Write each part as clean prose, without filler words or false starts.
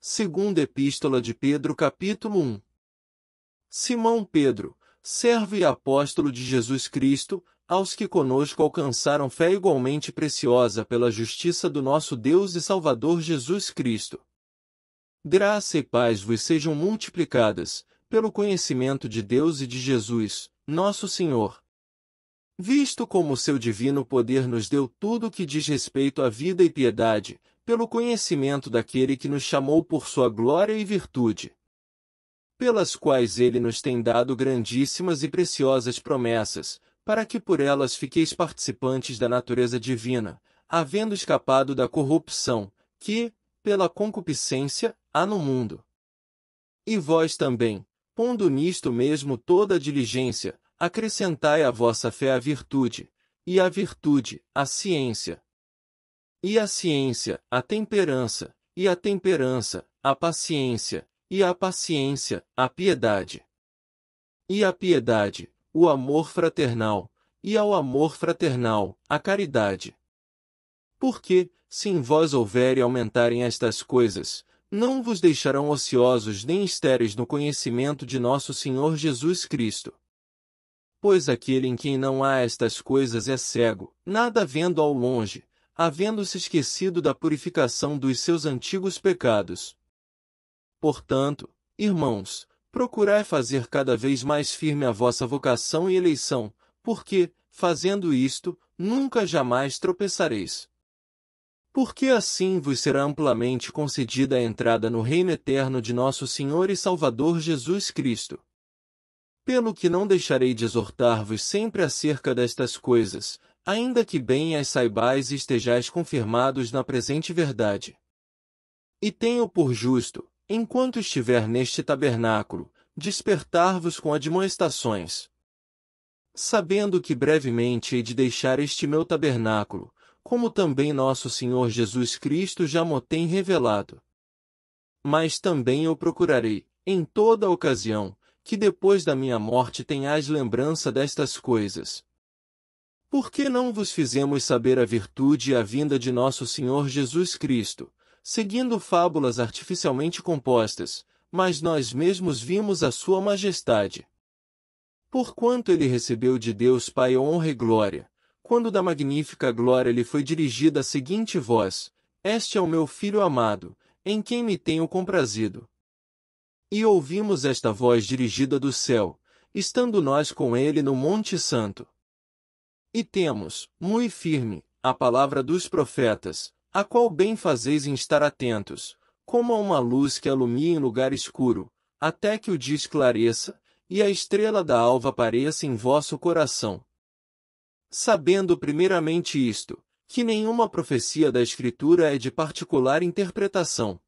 Segunda Epístola de Pedro capítulo 1. Simão Pedro, servo e apóstolo de Jesus Cristo, aos que conosco alcançaram fé igualmente preciosa pela justiça do nosso Deus e Salvador Jesus Cristo. Graça e paz vos sejam multiplicadas, pelo conhecimento de Deus e de Jesus, nosso Senhor. Visto como o seu divino poder nos deu tudo o que diz respeito à vida e piedade, pelo conhecimento daquele que nos chamou por sua glória e virtude, pelas quais ele nos tem dado grandíssimas e preciosas promessas, para que por elas fiqueis participantes da natureza divina, havendo escapado da corrupção, que, pela concupiscência, há no mundo. E vós também, pondo nisto mesmo toda a diligência, acrescentai à vossa fé a virtude, e à virtude, a ciência, e a ciência, a temperança, e a temperança, a paciência, e a paciência, a piedade, e a piedade, o amor fraternal, e ao amor fraternal, a caridade. Porque, se em vós houver e aumentarem estas coisas, não vos deixarão ociosos nem estéreis no conhecimento de nosso Senhor Jesus Cristo. Pois aquele em quem não há estas coisas é cego, nada vendo ao longe, havendo-se esquecido da purificação dos seus antigos pecados. Portanto, irmãos, procurai fazer cada vez mais firme a vossa vocação e eleição, porque, fazendo isto, nunca jamais tropeçareis. Porque assim vos será amplamente concedida a entrada no reino eterno de nosso Senhor e Salvador Jesus Cristo. Pelo que não deixarei de exortar-vos sempre acerca destas coisas, ainda que bem as saibais e estejais confirmados na presente verdade. E tenho por justo, enquanto estiver neste tabernáculo, despertar-vos com admoestações. Sabendo que brevemente hei de deixar este meu tabernáculo, como também nosso Senhor Jesus Cristo já mo tem revelado. Mas também eu procurarei, em toda a ocasião, que depois da minha morte tenhais lembrança destas coisas. Por que não vos fizemos saber a virtude e a vinda de nosso Senhor Jesus Cristo, seguindo fábulas artificialmente compostas, mas nós mesmos vimos a sua majestade? Porquanto ele recebeu de Deus Pai honra e glória, quando da magnífica glória lhe foi dirigida a seguinte voz: Este é o meu Filho amado, em quem me tenho comprazido. E ouvimos esta voz dirigida do céu, estando nós com ele no Monte Santo. E temos, muito firme, a palavra dos profetas, a qual bem fazeis em estar atentos, como a uma luz que alumia em lugar escuro, até que o dia esclareça, e a estrela da alva apareça em vosso coração. Sabendo primeiramente isto, que nenhuma profecia da Escritura é de particular interpretação.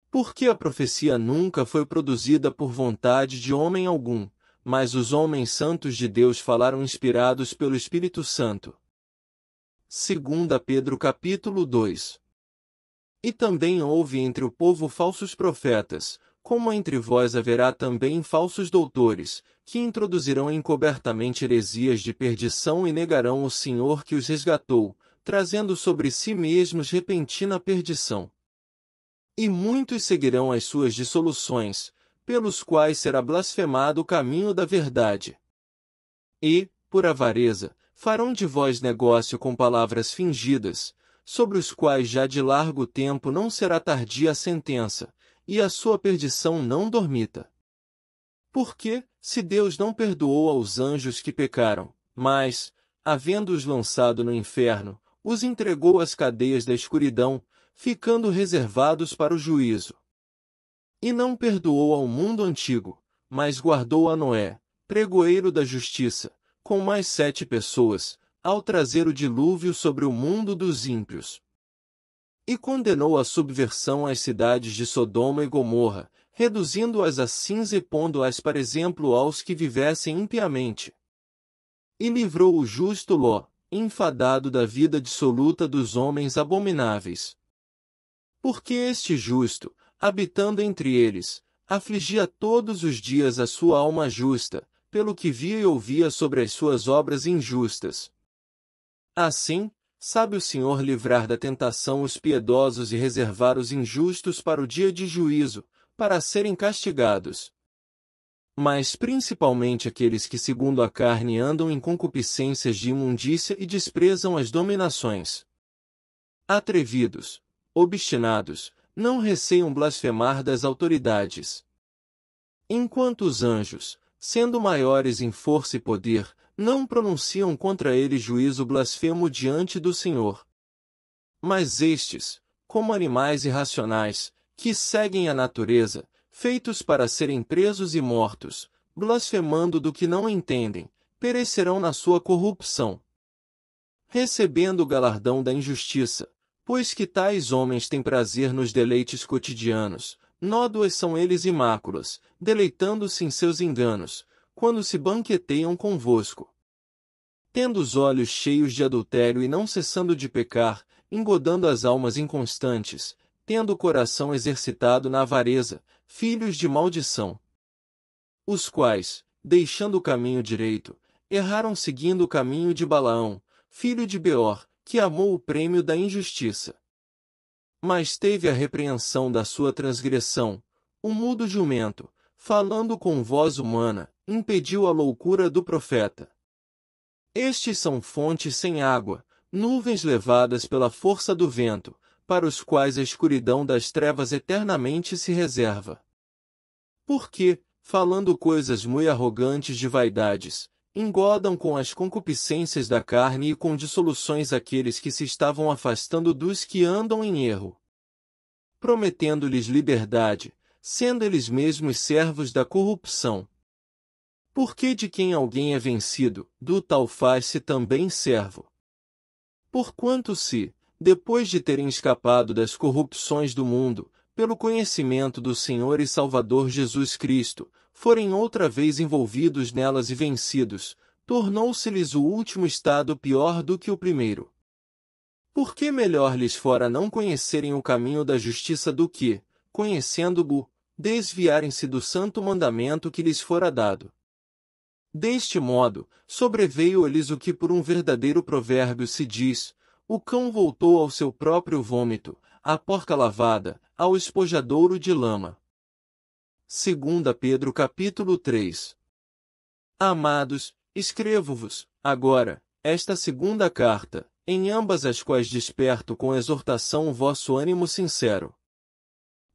Porque a profecia nunca foi produzida por vontade de homem algum, mas os homens santos de Deus falaram inspirados pelo Espírito Santo. 2 Pedro capítulo 2. E também houve entre o povo falsos profetas, como entre vós haverá também falsos doutores, que introduzirão encobertamente heresias de perdição e negarão o Senhor que os resgatou, trazendo sobre si mesmos repentina perdição. E muitos seguirão as suas dissoluções, pelos quais será blasfemado o caminho da verdade. E, por avareza, farão de vós negócio com palavras fingidas, sobre os quais já de largo tempo não será tardia a sentença, e a sua perdição não dormita. Porque, se Deus não perdoou aos anjos que pecaram, mas, havendo-os lançado no inferno, os entregou às cadeias da escuridão, ficando reservados para o juízo. E não perdoou ao mundo antigo, mas guardou a Noé, pregoeiro da justiça, com mais 7 pessoas, ao trazer o dilúvio sobre o mundo dos ímpios. E condenou a subversão às cidades de Sodoma e Gomorra, reduzindo-as a cinza e pondo-as para exemplo aos que vivessem impiamente. E livrou o justo Ló, enfadado da vida dissoluta dos homens abomináveis. Porque este justo, habitando entre eles, afligia todos os dias a sua alma justa, pelo que via e ouvia sobre as suas obras injustas. Assim, Sabe o Senhor livrar da tentação os piedosos e reservar os injustos para o dia de juízo, para serem castigados. Mas principalmente aqueles que segundo a carne andam em concupiscências de imundícia e desprezam as dominações. Atrevidos, obstinados, não receiam blasfemar das autoridades. Enquanto os anjos, sendo maiores em força e poder, não pronunciam contra eles juízo blasfemo diante do Senhor. Mas estes, como animais irracionais, que seguem a natureza, feitos para serem presos e mortos, blasfemando do que não entendem, perecerão na sua corrupção, recebendo o galardão da injustiça, pois que tais homens têm prazer nos deleites cotidianos, nódoas são eles e máculas, deleitando-se em seus enganos, quando se banqueteiam convosco. Tendo os olhos cheios de adultério e não cessando de pecar, engodando as almas inconstantes, tendo o coração exercitado na avareza, filhos de maldição. Os quais, deixando o caminho direito, erraram seguindo o caminho de Balaão, filho de Beor, que amou o prêmio da injustiça. Mas teve a repreensão da sua transgressão, o mudo jumento, falando com voz humana, impediu a loucura do profeta. Estes são fontes sem água, nuvens levadas pela força do vento, para os quais a escuridão das trevas eternamente se reserva. Porque, falando coisas muito arrogantes de vaidades, engodam com as concupiscências da carne e com dissoluções aqueles que se estavam afastando dos que andam em erro, prometendo-lhes liberdade, sendo eles mesmos servos da corrupção. Porque de quem alguém é vencido, do tal faz-se também servo. Porquanto se, depois de terem escapado das corrupções do mundo, pelo conhecimento do Senhor e Salvador Jesus Cristo, forem outra vez envolvidos nelas e vencidos, tornou-se-lhes o último estado pior do que o primeiro. Porque melhor lhes fora não conhecerem o caminho da justiça do que, conhecendo-o, desviarem-se do santo mandamento que lhes fora dado. Deste modo, sobreveio-lhes o que por um verdadeiro provérbio se diz: o cão voltou ao seu próprio vômito, a porca lavada, ao espojadouro de lama. 2 Pedro capítulo 3. Amados, escrevo-vos, agora, esta segunda carta, em ambas as quais desperto com exortação o vosso ânimo sincero.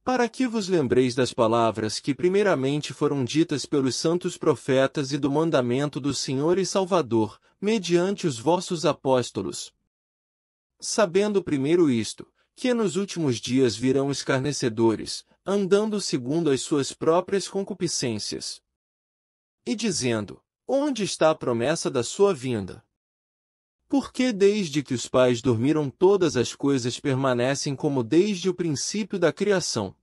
Para que vos lembreis das palavras que primeiramente foram ditas pelos santos profetas e do mandamento do Senhor e Salvador, mediante os vossos apóstolos. Sabendo primeiro isto, que nos últimos dias virão escarnecedores, andando segundo as suas próprias concupiscências. E dizendo: onde está a promessa da sua vinda? Porque desde que os pais dormiram todas as coisas permanecem como desde o princípio da criação.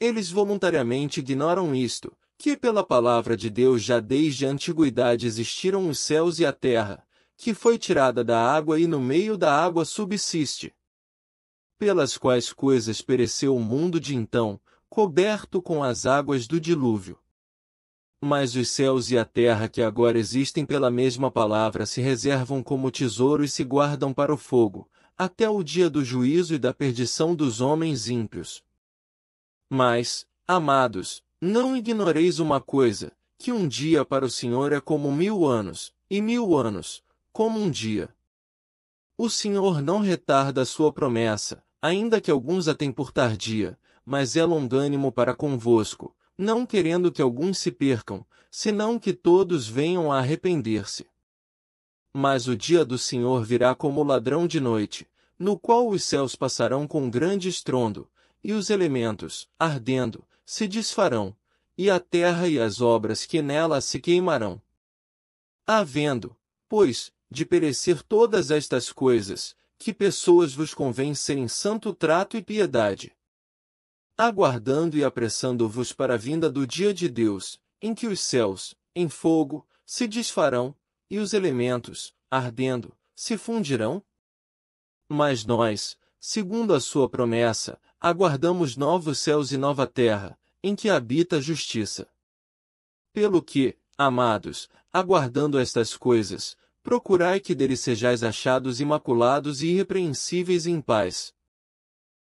Eles voluntariamente ignoram isto, que pela palavra de Deus já desde a antiguidade existiram os céus e a terra, que foi tirada da água e no meio da água subsiste. Pelas quais coisas pereceu o mundo de então, coberto com as águas do dilúvio. Mas os céus e a terra que agora existem pela mesma palavra se reservam como tesouro e se guardam para o fogo, até o dia do juízo e da perdição dos homens ímpios. Mas, amados, não ignoreis uma coisa, que um dia para o Senhor é como 1000 anos, e 1000 anos, como um dia. O Senhor não retarda a sua promessa, ainda que alguns a tenham por tardia, mas é longânimo para convosco, não querendo que alguns se percam, senão que todos venham a arrepender-se. Mas o dia do Senhor virá como ladrão de noite, no qual os céus passarão com grande estrondo, e os elementos, ardendo, se desfarão, e a terra e as obras que nela se queimarão. Havendo, pois, de perecer todas estas coisas, que pessoas vos convém serem santo trato e piedade, aguardando e apressando-vos para a vinda do dia de Deus, em que os céus, em fogo, se desfarão, e os elementos, ardendo, se fundirão? Mas nós, segundo a sua promessa, aguardamos novos céus e nova terra, em que habita a justiça. Pelo que, amados, aguardando estas coisas, procurai que dele sejais achados imaculados e irrepreensíveis em paz.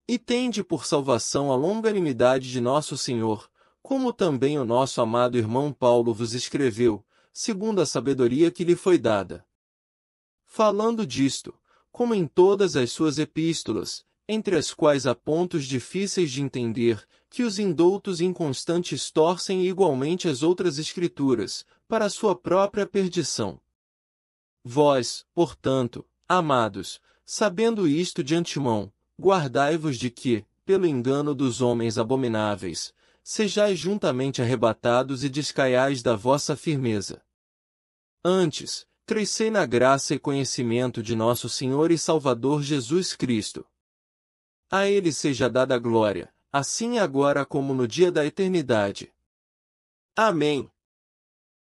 E tende por salvação a longanimidade de nosso Senhor, como também o nosso amado irmão Paulo vos escreveu, segundo a sabedoria que lhe foi dada. Falando disto, como em todas as suas epístolas, entre as quais há pontos difíceis de entender, que os indoutos inconstantes torcem igualmente as outras escrituras, para a sua própria perdição. Vós, portanto, amados, sabendo isto de antemão, guardai-vos de que, pelo engano dos homens abomináveis, sejais juntamente arrebatados e descaiais da vossa firmeza. Antes, crescei na graça e conhecimento de nosso Senhor e Salvador Jesus Cristo. A Ele seja dada a glória, assim agora como no dia da eternidade. Amém.